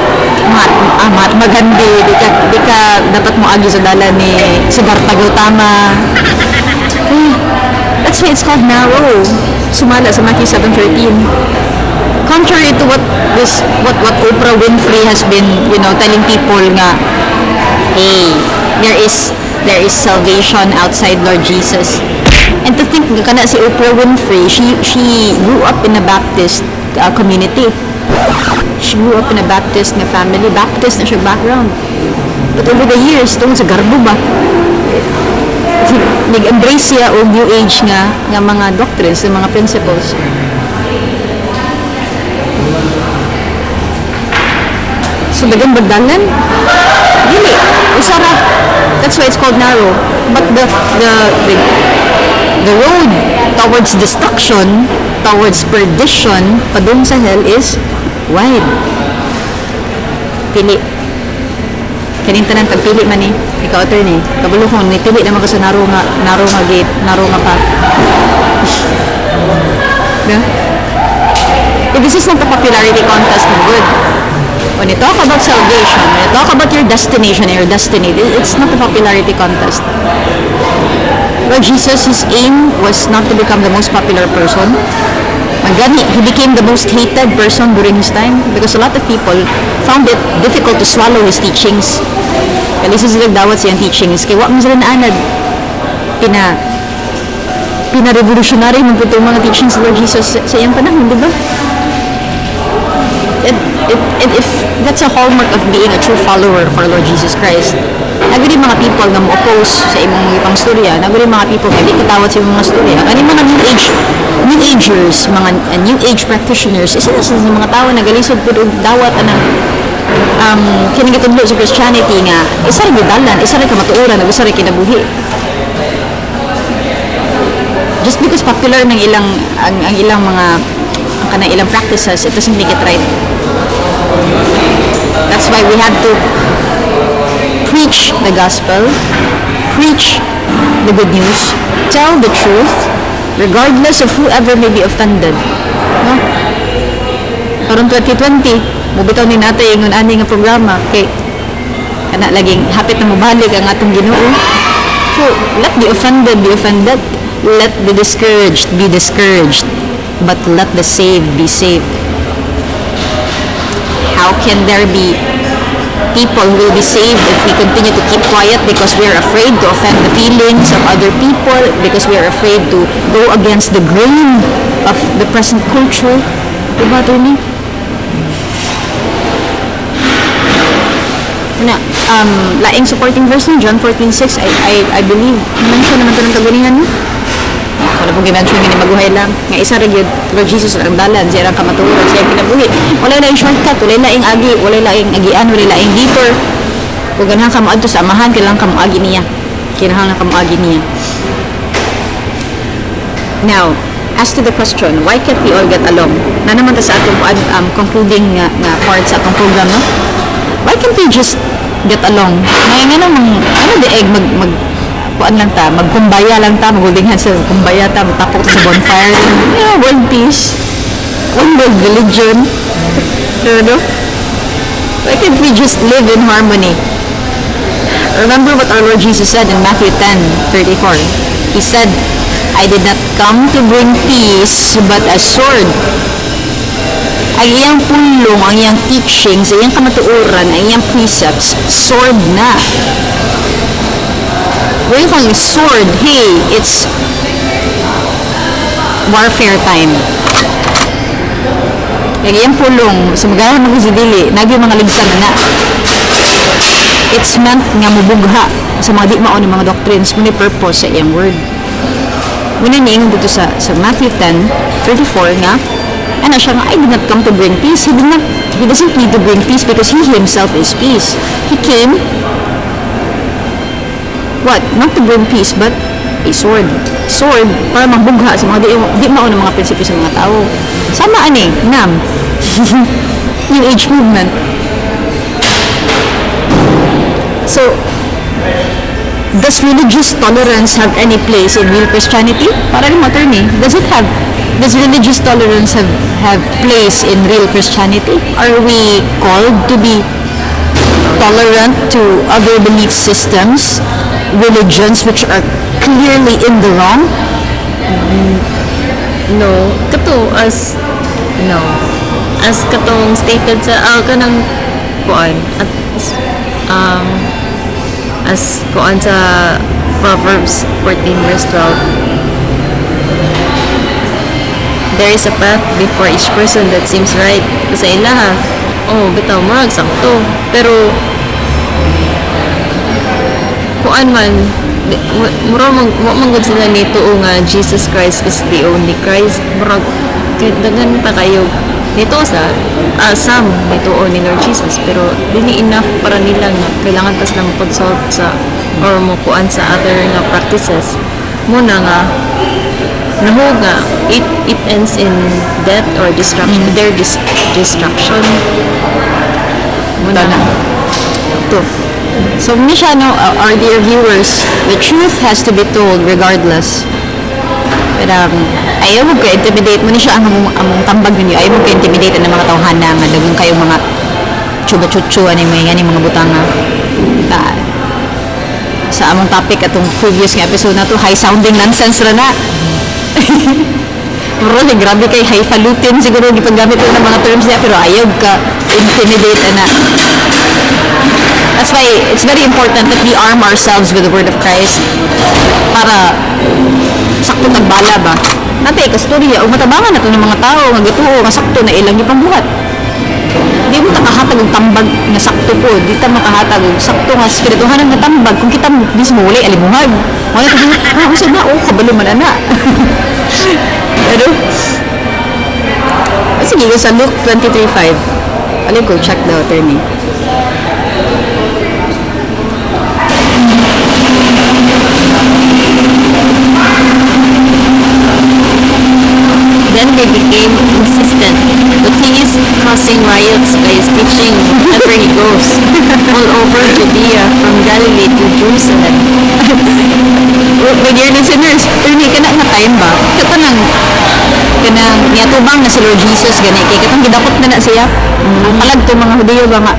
Mahatma Gandhi. Di ka dapat mo agi sa dalan ni Siddhartha Gautama. That's why it's called narrow. Sumala sa Matthew 7:13. Contrary to what Oprah Winfrey has been, telling people nga, hey, there is salvation outside Lord Jesus. And to think nga kana si Oprah Winfrey, she grew up in a Baptist community. She grew up in a Baptist na family, Baptist na siya background. But over the years, tungkol sa garbo ba, nag-embrace siya o New Age nga mga doctrines, mga principles. So, dagang bagdalan? Dili. Usara. That's why it's called narrow. But the road towards destruction, towards perdition, padung sa hell is wide. Pili. Kaning tanan pagpili man ni ikaw attorney. Kabalo ko ni pili naman ka sa narrow nga gate, narrow nga path. Yeah? If this is not a popularity contest, no good. When you talk about salvation, when you talk about your destination and your destiny, it's not a popularity contest. Lord Jesus, his aim was not to become the most popular person. He became the most hated person during his time because a lot of people found it difficult to swallow his teachings. Kaya isa sila dawat siyang teachings. Kaya wak mo sila naanad pinarevolutionary ng putong mga teachings of Lord Jesus sa iyang panahon, di ba? And if that's a hallmark of being a true follower of our Lord Jesus Christ, naguri mga people nga mo-oppose sa imong ipang storya, naguri mga people nga di katawat sa imong mga storya, ani mga new agers, mga new age practitioners, isa na sa mga tao na galisod po dawat anang kining gitudlo sa Christianity nga isa ra gidalan, isa ra kamatuoran, isa ra kinabuhi. Just because popular ng ilang ang ilang mga kanang ilang practices, it doesn't make it right. That's why we have to preach the gospel, preach the good news, tell the truth, regardless of whoever may be offended. No? Karon 2020, mubitaw ni natin yung ani nga programa kay kana laging hapit na mobalik ang atong Ginoo. So, let the offended be offended, let the discouraged be discouraged, but let the saved be saved. How can there be people who will be saved if we continue to keep quiet because we are afraid to offend the feelings of other people, because we are afraid to go against the grain of the present culture? Diba, Tony? Na, laing supporting verse ni John 14:6, I believe, mention naman ito ng kagalingan mo. Wala pong i-mention nga ni maguhay lang. Nga isa rin yun, Lord Jesus ang dalan, siya ang kamaturan, siya ang kinabuhi. Wala laing shortcut, wala laing agi, wala laing agian, wala laing detour. Kung ganahan ka moadto sa amahan, kailangan ka moagi niya. Kailangan ka moagi niya. Now, as to the question, why can't we all get along? Na naman ta sa atong concluding nga part sa atong program, no? Why can't we just get along? Ngayon nga namang, ano di egg, kuan lang ta, magkumbaya lang ta, mag-holding hands sa kumbaya ta, magtapok ta sa bonfire. World peace. One world religion. No? Why can't we just live in harmony? Remember what our Lord Jesus said in Matthew 10:34. He said, I did not come to bring peace, but a sword. Ang iyang pulong, ang iyang teachings, ang iyang kamatuoran, ang iyang precepts, sword na. When you call it sword, hey, it's warfare time. Kaya yung pulong, sa magahan mo si dili, nagyo mga ligsan na. It's meant nga mubugha sa mga di maon ng mga doctrines, muna purpose sa iyang word. Muna niingon dito sa Matthew 10:34 nga, ano siya nga, I did not come to bring peace. He doesn't need to bring peace because He himself is peace. He came what? Not to bring peace, but a sword. Sword, para magbugha sa mga di maon ng mga prinsipyo sa mga tao. Sama ani, nam. New Age movement. So, does religious tolerance have any place in real Christianity? Para rin maternity, does religious tolerance have place in real Christianity? Are we called to be tolerant to other belief systems, religions which are clearly in the wrong? No. As katong stated sa kanang kuan at as kuan sa Proverbs 14:12. There is a path before each person that seems right. Sa ilaha, bitaw murag sakto. Pero kuan man murag manggod sila nito nga Jesus Christ is the only Christ. Murag dagan pa kayo nito sa some nito ni Lord Jesus, pero dili enough para nila nga kailangan tas lang pag-solve sa or mo kuan sa other nga practices. Muna nga nahuga it ends in death or destruction. Their destruction muna na to. So, Misha, no, our dear viewers, the truth has to be told regardless. Pero ayaw mo ka-intimidate mo ni siya ang tambag ninyo. Ayaw mo ka-intimidate ng mga tawhana nga dagang kayo mga chuba-chuchu ano yung mga butanga. Sa among topic atong previous nga episode na to, high sounding nonsense ra na. Really, grabe kay highfalutin siguro gipaggamit ng mga terms niya, pero ayaw ka intimidate na. That's why it's very important that we arm ourselves with the word of Christ para sakto tagbala ba. Natay kastorya o matabangan na to ng mga tao nga gituo nga sakto na ilang ipambuhat. Di mo ta kahatag og tambag nga sakto po, di ta makahatag og sakto nga spirituhanan nga tambag kung kita mismo wala alimuhag. Wala ta usa na kabalo man ana. Ano? Sige, sa Luke 23:5. Alin ko check the attorney. Then they became insistent that he is causing riots by his teaching wherever he goes, all over Judea, from Galilee to Jerusalem. My dear listeners, turni ka na nga time ba? Kanang niyatubang na si Lord Jesus gani kay katong gidakot na siya. Ang palag to mga Hudiyo ba nga,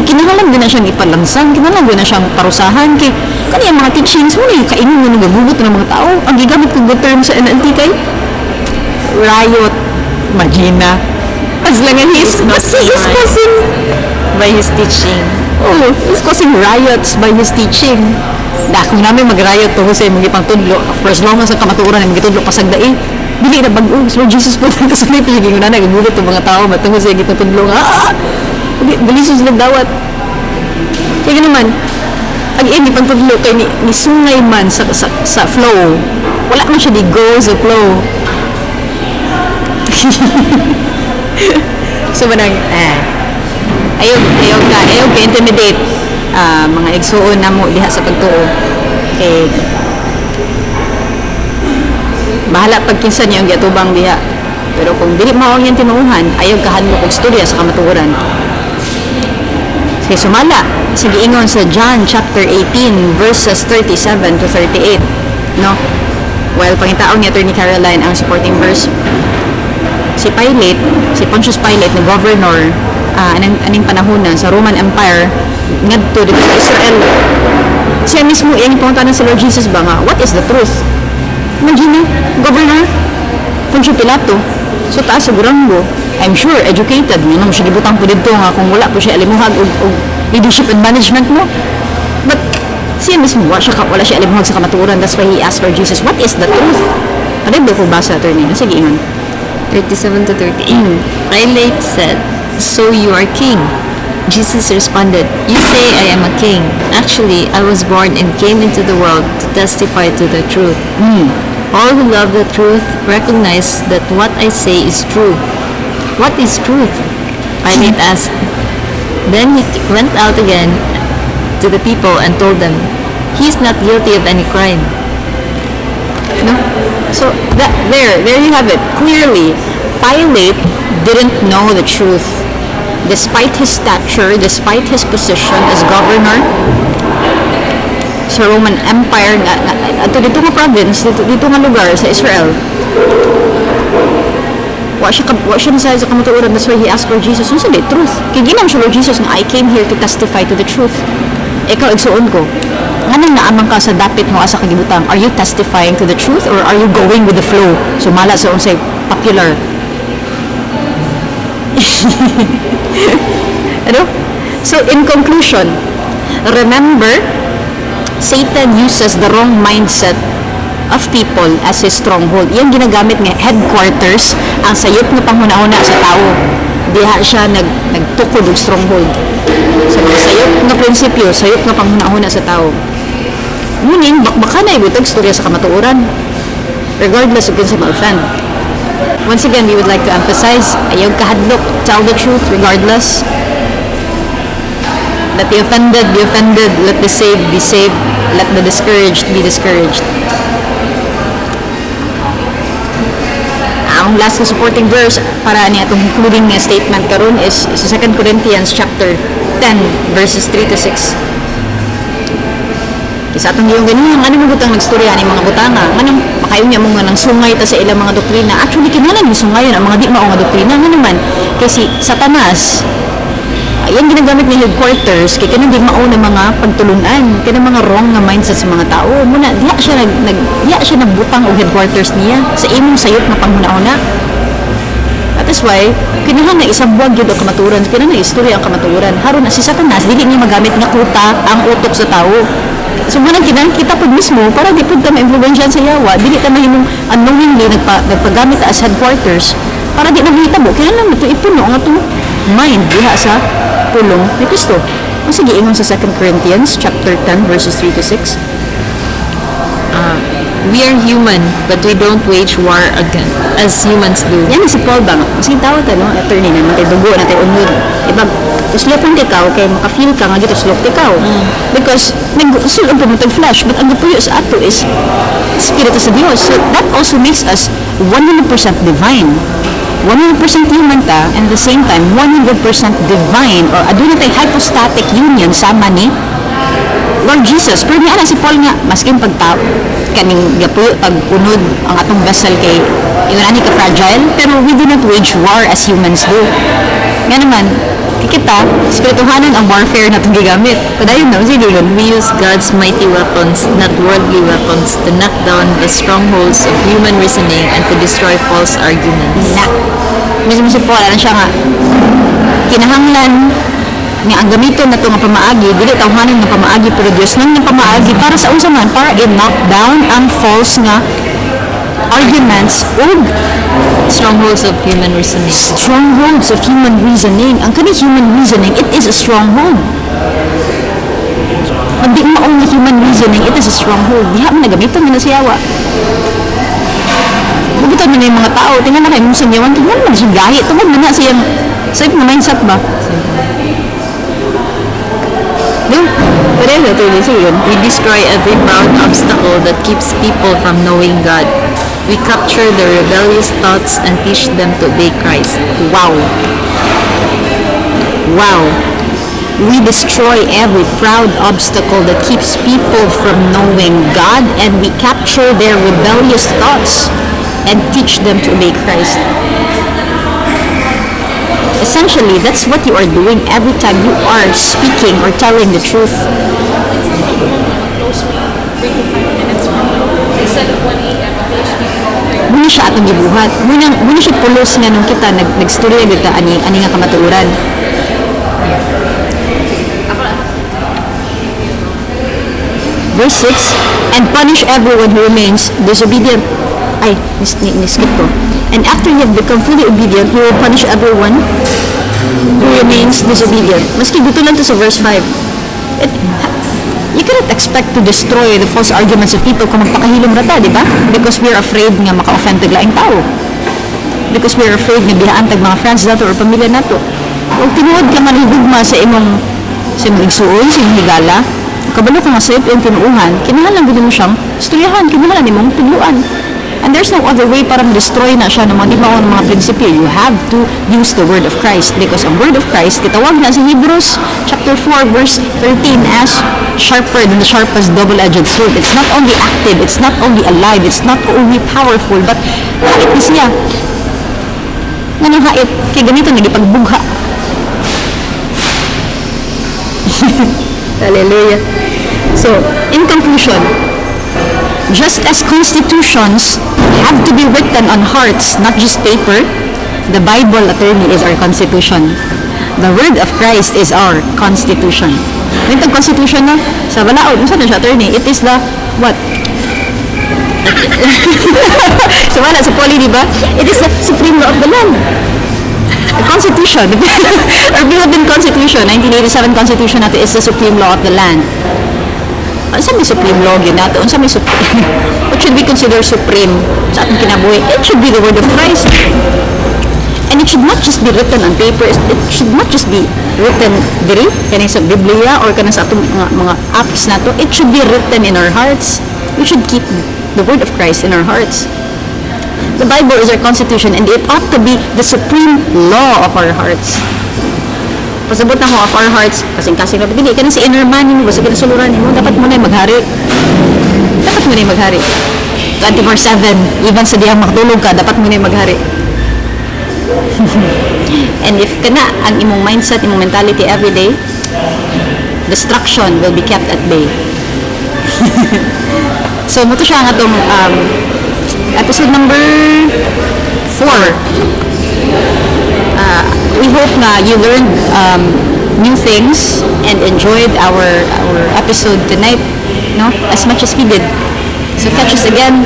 kinahanglan din na siyang ipalansang, kinahanglan din na siyang parusahan kay kani ang mga teachings mo ni kainin mo nang gabugot ng mga tao. Ang gigamit kong good term sa NLT kay riot, Magina. As lang as he is causing By his teaching. oh, he's causing riots by his teaching. Kung namin mag-riot to sa mga ipang tudlo, for as long as ang kamatuoran ang mga tudlo pasagdai, dili na bag-o. Lord Jesus po lang kasunay piniging na nagagulat ng mga tao matungo sa ipang tudlo nga. Dalisos lang dawat. Kaya naman, ang ipang tudlo kay ni sungay man sa flow. Wala man siya di go sa flow. So manang ayaw ka intimidate mga igsuon na mo diha sa pagtuo kay bahala pag kinsa niyo ang giatubang diha, pero kung dili mao ang iyang tinuuhan ayaw kahanmo og istorya sa kamatuoran. Kay sumala sa giingon sa John chapter 18 verses 37 to 38, no, while pangitaon ni Attorney Caroline ang supporting verse, si Pontius Pilate na governor aning panahon sa Roman Empire ngadto dito sa Israel. Siya mismo iyang ipuntanan sa Lord Jesus ba nga, what is the truth? Imagine, governor Poncio Pilato, so taas sa Durango, I'm sure educated, minum siya gibutang po dito nga kung wala po siya alimuhag og leadership and management mo. But siya mismo wala siya alimuhag sa kamatuoran. That's why he asked Lord Jesus, what is the truth? Ano ba ko basa, attorney? Sige, ingon. 37 to 38. Pilate said, "So you are king?" Jesus responded, "You say I am a king. Actually, I was born and came into the world to testify to the truth. All who love the truth recognize that what I say is true." "What is truth?" Pilate asked. Then he went out again to the people and told them, "He is not guilty of any crime." No? So there you have it. Clearly, Pilate didn't know the truth. Despite his stature, despite his position as governor sa Roman Empire, dito nga province, dito nga lugar sa Israel, wa siya nasaya sa kamatuoran. That's why he asked Lord Jesus, "Ano the truth?" Kaya ginam siya Lord Jesus nga, "I came here to testify to the truth." Ikaw, igsuon ko, anong naamang ka sa dapit mo asa kagibutang? Are you testifying to the truth or are you going with the flow? Sumala sa unsay popular. Ano? So, in conclusion, remember, Satan uses the wrong mindset of people as his stronghold. Yan ginagamit nga headquarters ang sayop nga panghuna-huna sa tao. Diha siya nagtukod og stronghold. Sa mga sayop nga prinsipyo, sayop nga panghuna-huna sa tao. Muning, baka na ibutag storya sa kamatuoran. Regardless of kung sa ma-offend. Once again, we would like to emphasize, ayaw kahadlok, tell the truth regardless. Let the offended be offended, let the saved be saved, let the discouraged be discouraged. Ang last na supporting verse para niya itong concluding statement karon is sa 2 Corinthians chapter 10 verses 3 to 6. Isa atong yung ganyan, ano mo butang nagstorya ni mga butanga, anong makayon niya mo nga nang sungay ta sa ilang mga doktrina. Actually, kinalan yung sungayon ang mga di mao nga doktrina. Nga naman, kasi Satanas, yan ginagamit ni headquarters, kaya kanang di mao na mga pagtulunan, kanang mga wrong nga mindset sa mga tao. Muna, diya siya nagbutang og headquarters niya sa imong sayop na panghuna-una. At That's why, kinahanglan isabwag yun ang kamaturan, kinahanglan istorya ang kamaturan. Haron na si Satanas, dili niya magamit nga kuta ang utok sa tao. So, manang kinahanglan kita po mismo, para di po ta ma-influensyan sa yawa, dili ta mahimong unknowingly nagpagamit as headquarters, para di na mahitabo, kinahanglan ito ipuno ang itong mind diha sa pulong ni Kristo. Ang sige, ingon sa 2 Corinthians chapter 10, verses 3 to 6. We are human, but we don't wage war as humans do. Yan si Paul ba? Kasi tawag ka, no? Attorney naman, tayo dugo na tayo unod. Diba, tuslopon ikaw, kaya makafeel ka nga dito tuslop ikaw. Because, nagsulong po mo flesh, but ang napuyo sa ato is Espiritu sa Diyos. So, that also makes us 100% divine. 100% human ta, and at the same time, 100% divine, or aduna tayo hypostatic union sama ni Lord Jesus. Pero niya si Paul nga, masking pagtao, kaning gapuyo, pag-unod ang atong vessel kay yun ani ka fragile, pero we do not wage war as humans do. Nga naman, kita, spirituhanan ang warfare na itong gigamit. Padayon na, sige yun. We use God's mighty weapons, not worldly weapons, to knock down the strongholds of human reasoning and to destroy false arguments. Na, mismo si Paul, ano siya nga, kinahanglan nga ang gamiton na ito nga pamaagi, dili tawhanin ng pamaagi, pero Diyos nang ng pamaagi para sa usaman, para i-knock down ang false nga arguments ug Strongholds of human reasoning. strongholds of human reasoning. Ang kani human reasoning, it is a stronghold. Hindi mo only human reasoning, it is a stronghold. Diha mo nagamitan mo na siyawa. Bubutan mo na yung mga tao, tingnan na kayo mong sinyawan, tingnan mo na siya gahi, tungkol mo na siyang safe na mindset ba? Diba? Pero yun, ito yun. We destroy every proud obstacle that keeps people from knowing God. We capture their rebellious thoughts and teach them to obey Christ. Wow. Wow. We destroy every proud obstacle that keeps people from knowing God, and we capture their rebellious thoughts and teach them to obey Christ. Essentially, that's what you are doing every time you are speaking or telling the truth. Muna siya atong gibuhat. Muna siya pulos nga nung kita nagstorya kita ani nga kamatuoran. Verse 6, and punish everyone who remains disobedient. Ay, niskip ko. And after you have become fully obedient, you will punish everyone who remains disobedient. Maski dito lang to sa verse 5. You cannot expect to destroy the false arguments of people kung magpakahilom rata, di ba? Because we're afraid nga maka-offend taglaing tao. Because we're afraid nga bihaan tag mga friends nato or pamilya nato. Huwag tinuod ka man higugma sa imong igsuon, sa imong higala. Kabalo ka nga sa iyong tinuuhan, kinahanglan gud mo siyang istoryahan, kinahanglan nimong tuluan. And there's no other way para ma-destroy na siya ng mga dimawang mga prinsipyo. You have to use the word of Christ, because ang word of Christ, kitawag na sa Hebrews chapter 4 verse 13 as sharper than the sharpest double-edged sword. It's not only active, it's not only alive, it's not only powerful, but hait ni siya. Ganang hait, kaya ganito nagipagbugha. Hallelujah. So, in conclusion, just as constitutions have to be written on hearts, not just paper, the Bible, attorney, is our constitution. The word of Christ is our constitution. Itong constitution na, sa balaod, saan na siya, attorney? It is the, what? So wala, sa poly, di ba? It is the supreme law of the land. The Constitution, our Philippine Constitution, 1987 Constitution natin is the supreme law of the land. Saan may supreme law yun natin? Saan may supreme? What should we consider supreme sa ating kinabuhi? It should be the word of Christ. And it should not just be written on paper. It should not just be written diri, kanang sa Biblia or kanang sa atong mga apps nato. It should be written in our hearts. We should keep the word of Christ in our hearts. The Bible is our constitution, and it ought to be the supreme law of our hearts. Pasabot na ho of our hearts, kasing-kasing na pili. Kanang si inner man mo, basta kinasuluran mo, dapat mo na maghari. Dapat mo na maghari. 24/7, even sa diyang makatulog ka, dapat mo na maghari. And if kana ang imong mindset, imong mentality every day, destruction will be kept at bay. So, muto siya nga itong episode number 4. We hope na you learned new things and enjoyed our episode tonight, no? As much as we did. So catch us again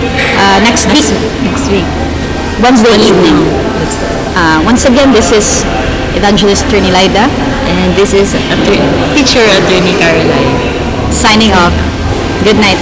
next week. Next week. Wednesday evening. Once again, this is Evangelist Attorney Lida And this is teacher attorney Caroline. signing off. Good night.